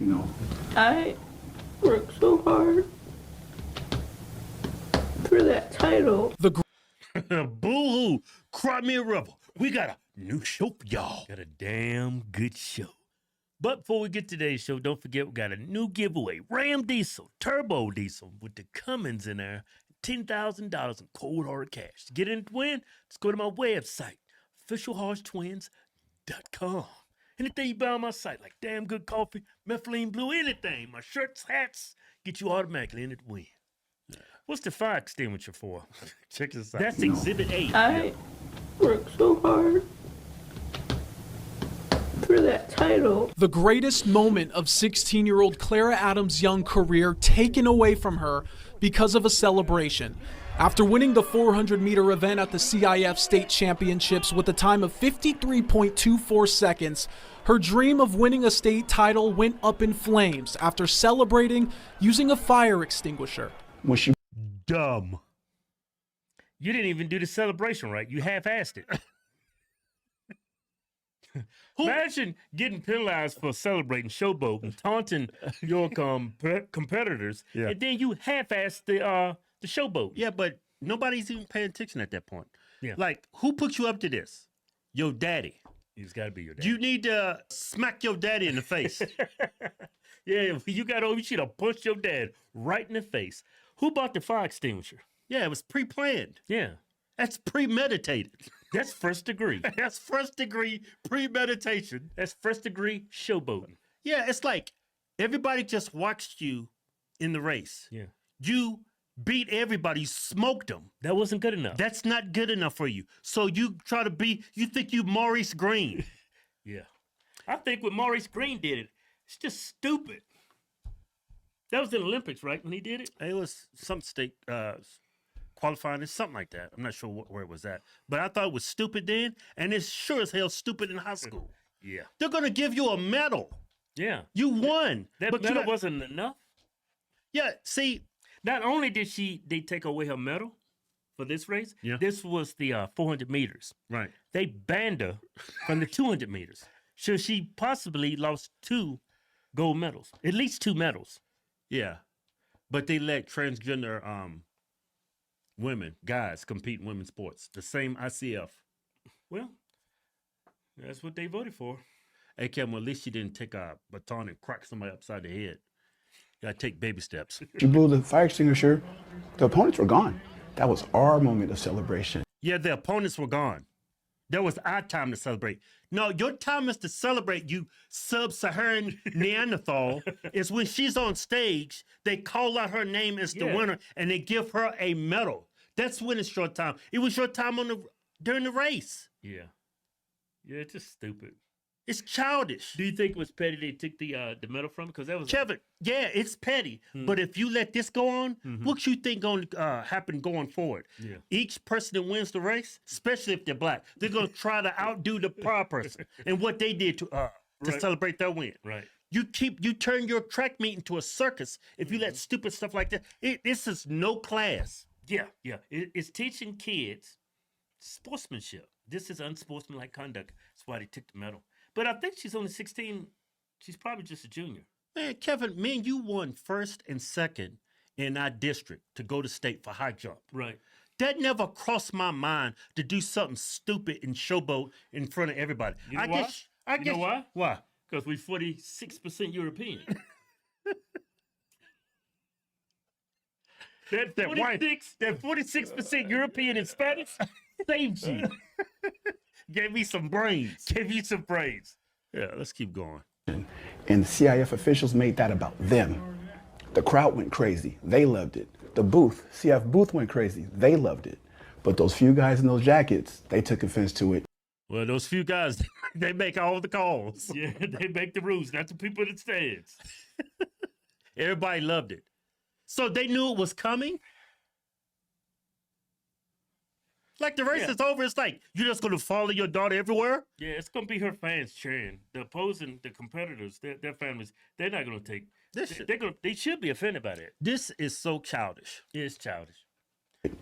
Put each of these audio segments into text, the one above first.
you know. I worked so hard for that title. Boo-hoo, cry me a rebel. We got a new show for y'all. Got a damn good show. But before we get to today's show, don't forget we got a new giveaway. Ram Diesel, Turbo Diesel with the Cummins in there. $10,000 in cold hard cash. To get in to win, just go to my website, officialhorsetwins.com. Anything you buy on my site, like damn good coffee, methylene blue, anything, my shirts, hats, get you automatically in it to win. What's the fire extinguisher for? Check this out. That's Exhibit 8. I worked so hard for that title. The greatest moment of 16-year-old Clara Adams' young career taken away from her because of a celebration. After winning the 400-meter event at the CIF State Championships with a time of 53.24 seconds, her dream of winning a state title went up in flames after celebrating using a fire extinguisher. When she Dumb. You didn't even do the celebration right. You half-assed it. Imagine getting penalized for celebrating, showboating, taunting your competitors, and then you half-assed the showboat. Yeah, but nobody's even paying attention at that point. Yeah. Like, who put you up to this? Your daddy. He's got to be your dad. You need to smack your daddy in the face. Yeah, if you got over, you should have punched your dad right in the face. Who bought the fire extinguisher? Yeah, it was pre-planned. Yeah, That's premeditated. that's first degree. That's first degree premeditation. That's first degree showboating. Yeah, it's like everybody just watched you in the race. Yeah, You beat everybody, you smoked them. that wasn't good enough. That's not good enough for you. So you try to be, you think you Maurice Green. Yeah. I think what Maurice Green did it's just stupid. That was in the Olympics, right, when he did it? It was some state qualifying or something like that. I'm not sure where it was at. But I thought it was stupid then, and it's sure as hell stupid in high school. Yeah. They're going to give you a medal. Yeah. You won. That but medal wasn't enough. Yeah, see, Not only did they take away her medal for this race, this was the 400 meters. right. They banned her from the 200 meters. So she possibly lost 2 gold medals, at least 2 medals. Yeah. But they let transgender women, guys, compete in women's sports. The same ICF. Well, that's what they voted for. Hey, Kevin, well, at least you didn't take a baton and crack somebody upside the head. You gotta take baby steps. blew the fire extinguisher, the opponents were gone. That was our moment of celebration. Yeah, the opponents were gone. That was our time to celebrate. No, your time is to celebrate, you sub-Saharan Neanderthal. It's when she's on stage, they call out her name as the winner, and they give her a medal. That's when it's your time. It was your time during the race. Yeah. Yeah, it's just stupid. It's childish. Do you think it was petty they took the medal from? Because that was Kevin, yeah, it's petty. But if you let this go on, what you think going to happen going forward? Yeah. Each person that wins the race, especially if they're black, they're going to try to outdo the prior person and what they did to celebrate their win. right. You turn your track meet into a circus if you let stupid stuff like that. This is no class. Yeah, yeah. It's teaching kids sportsmanship. This is unsportsmanlike conduct. That's why they took the medal. But I think she's only 16. She's probably just a junior. Man, Kevin, me and you won first and second in our district to go to state for high jump. Right. That never crossed my mind to do something stupid and showboat in front of everybody. You know I why? guess. You know why? Why? Because we're 46% European. that 46% European and Spanish saved you. Gave me some brains. Gave you some praise. Yeah, let's keep going. And the CIF officials made that about them. The crowd went crazy. They loved it. The booth, CIF booth went crazy. They loved it. But those few guys in those jackets, they took offense to it. Well, those few guys, they make all the calls. Yeah, they make the rules, not the people in the stands. Everybody loved it. So they knew it was coming? Like the race is over, it's like, you're just going to follow your daughter everywhere? Yeah, it's going to be her fans cheering. The competitors, their families, they're not going to take... They should be offended by that. This is so childish. It's childish.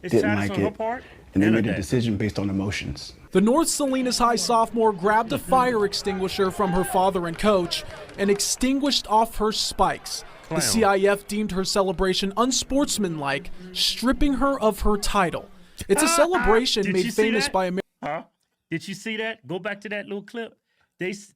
It's didn't childish like on her it, part. and they her made a dad. decision based on emotions. The North Salinas High sophomore grabbed a fire extinguisher from her father and coach and extinguished off her spikes. The CIF deemed her celebration unsportsmanlike, stripping her of her title. It's a celebration Did you made see famous that? by America. Huh? Did you see that? Go back to that little clip. This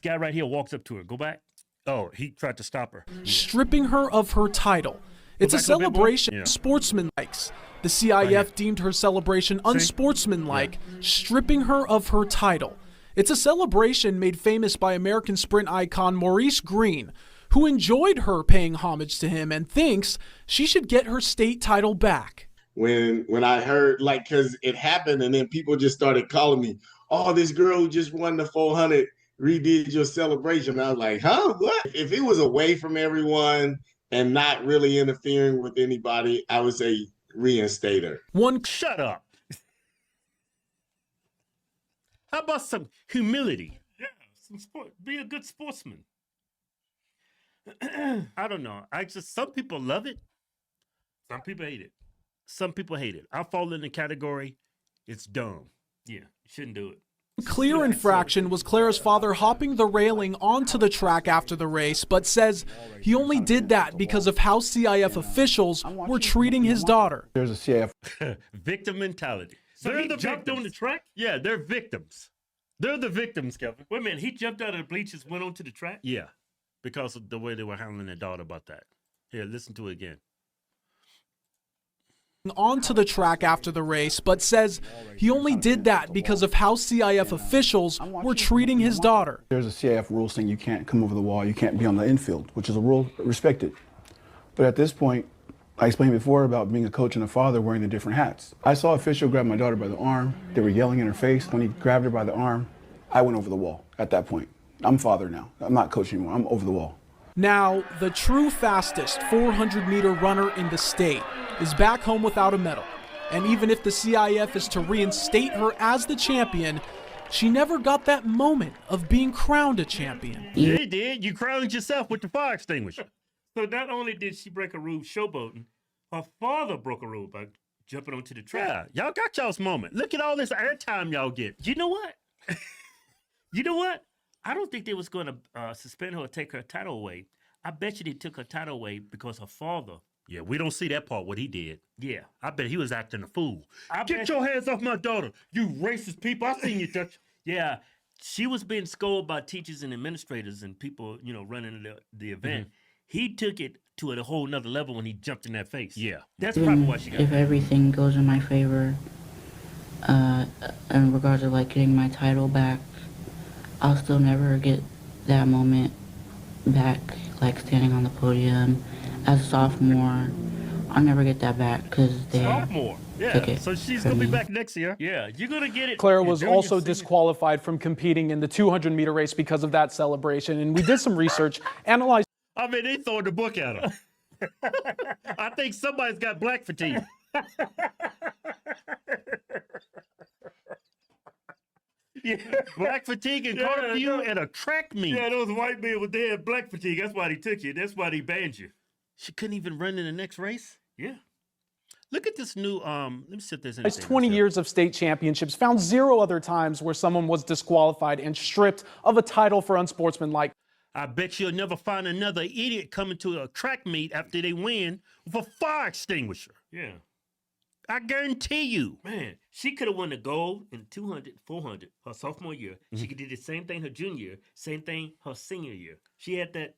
guy right here walks up to her. Go back. Oh, he tried to stop her. Stripping her of her title. It's a back a little bit more. celebration Yeah. sportsmanlike. The CIF deemed her celebration unsportsmanlike, stripping her of her title. It's a celebration made famous by American sprint icon Maurice Green, who enjoyed her paying homage to him and thinks she should get her state title back. When I heard, like, because it happened and then people just started calling me, oh, this girl who just won the 400 redid your celebration. I was like, huh, what? If it was away from everyone and not really interfering with anybody, I would say reinstate her. Shut up. How about some humility? Yeah, some sport. Be a good sportsman. I don't know. Some people love it. Some people hate it. Some people hate it. I fall in the category, it's dumb. Yeah, you shouldn't do it. Clear infraction was Clara's father hopping the railing onto the track after the race, but says he only did that because of how CIF officials were treating his daughter. There's a CIF Victim mentality. So They're he the jumped victims. on the track? Yeah, they're victims. They're the victims, Kevin. Wait a minute, he jumped out of the bleachers, went onto the track? Yeah, because of the way they were handling their daughter about that. Here, listen to it again. Onto the track after the race, but says he only did that because of how CIF officials were treating his daughter. There's a CIF rule saying you can't come over the wall, you can't be on the infield, which is a rule respected. But at this point, I explained before about being a coach and a father wearing the different hats. I saw an official grab my daughter by the arm. They were yelling in her face. When he grabbed her by the arm, I went over the wall at that point. I'm father now. I'm not coach anymore. I'm over the wall. Now, the true fastest 400-meter runner in the state is back home without a medal. And even if the CIF is to reinstate her as the champion, she never got that moment of being crowned a champion. Yeah, you did. You crowned yourself with the fire extinguisher. So not only did she break a rule showboating, her father broke a rule by jumping onto the track. Yeah, y'all got y'all's moment. Look at all this airtime y'all get. You know what? You know what? I don't think they was going to suspend her or take her title away. I bet you they took her title away because her father. Yeah, we don't see that part, what he did. Yeah. I bet he was acting a fool. I Get bet- your hands off my daughter, you racist people. I seen you touch. Yeah. She was being scolded by teachers and administrators and people, running the event. He took it to a whole nother level when he jumped in that face. Yeah. That's probably why she got If it. everything goes in my favor, in regards to like getting my title back, I'll still never get that moment back, like standing on the podium as a sophomore. I'll never get that back because they Sophomore. took Yeah. it So she's from going to be me. back next year. Yeah, you're going to get it. Clara And was during also your senior- disqualified from competing in the 200-meter race because of that celebration. And we did some research, analyzed I mean, they throwing the book at her. I think somebody's got black fatigue. Yeah. Black fatigue and caught you at a track meet. Yeah, those white men with their black fatigue. That's why they took you. That's why they banned you. She couldn't even run in the next race. Yeah. Look at this new. Let me see if there's anything. 20 years of state championships, found 0 other times where someone was disqualified and stripped of a title for unsportsmanlike. I bet you'll never find another idiot coming to a track meet after they win with a fire extinguisher. Yeah. I guarantee you. Man, she could have won the gold in 200, 400 her sophomore year. She could do the same thing her junior year, same thing her senior year. She had that.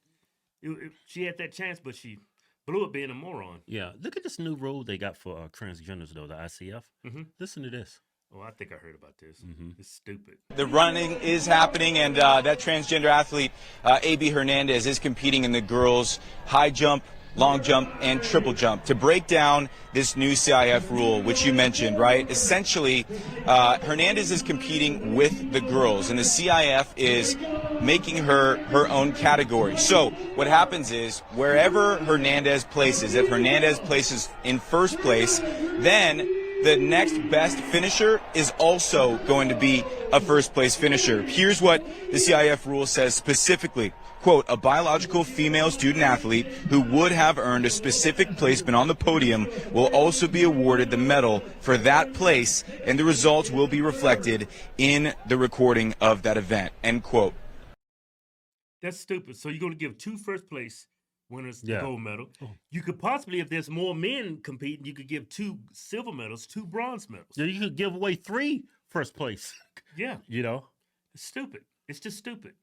She had that chance, but she blew it being a moron. Yeah, look at this new rule they got for transgenders, though, the ICF. Listen to this. Oh, I think I heard about this. It's stupid. The running is happening, and that transgender athlete, A.B. Hernandez, is competing in the girls' high jump, long jump, and triple jump. To break down this new CIF rule, which you mentioned, right? Essentially, Hernandez is competing with the girls, and the CIF is making her own category. So what happens is, wherever Hernandez places, if Hernandez places in first place, then the next best finisher is also going to be a first place finisher. Here's what the CIF rule says specifically. Quote, a biological female student athlete who would have earned a specific placement on the podium will also be awarded the medal for that place, and the results will be reflected in the recording of that event, end quote. That's stupid. So you're going to give 2 first place winners the Yeah. gold medal. You could possibly, if there's more men competing, you could give 2 silver medals, 2 bronze medals. Yeah, you could give away 3 first place. Yeah, You know? it's stupid. It's just stupid.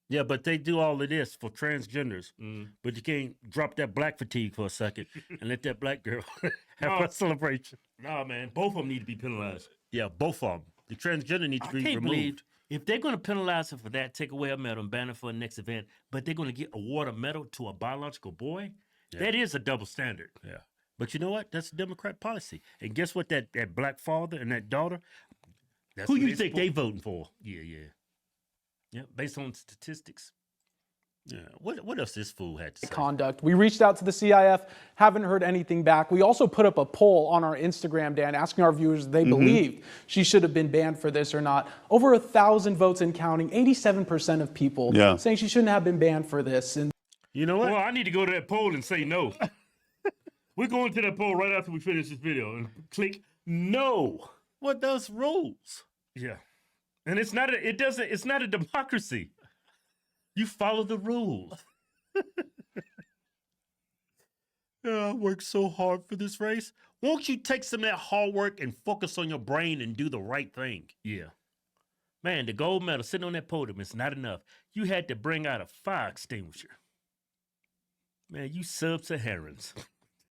Yeah, but they do all of this for transgenders. Mm. But you can't drop that black fatigue for a second and let that black girl have No. a celebration. Nah, man, both of them need to be penalized. Yeah, both of them. The transgender needs I to be can't believe removed. if they're going to penalize her for that, take away a medal and ban her for the next event, but they're going to award a medal to a biological boy. Yeah. That is a double standard. Yeah. But you know what? That's Democrat policy. And guess what? That black father and that daughter, That's who what you think support. they voting for? Yeah, based on statistics. Yeah. What else this fool had to say? Conduct. We reached out to the CIF, haven't heard anything back. We also put up a poll on our Instagram, Dan, asking our viewers if they believed she should have been banned for this or not. Over 1,000 votes and counting, 87% of people saying she shouldn't have been banned for this. And You know what? Well, I need to go to that poll and say no. We're going to that poll right after we finish this video and click no. What those rules? Yeah. And it's not a democracy. You follow the rules. I worked so hard for this race. Won't you take some of that hard work and focus on your brain and do the right thing? Yeah. Man, the gold medal sitting on that podium is not enough. You had to bring out a fire extinguisher. Man, you sub-Saharans.